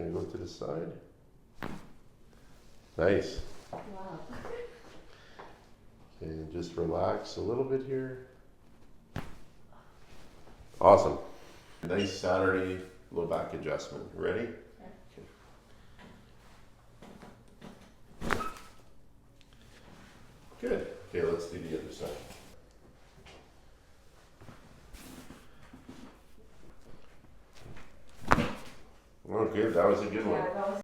gonna go to the side. Nice. Wow. And just relax a little bit here. Awesome. Nice Saturday low back adjustment. Ready? Good. Okay, let's do the other side. Oh, good. That was a good one. Yeah, that was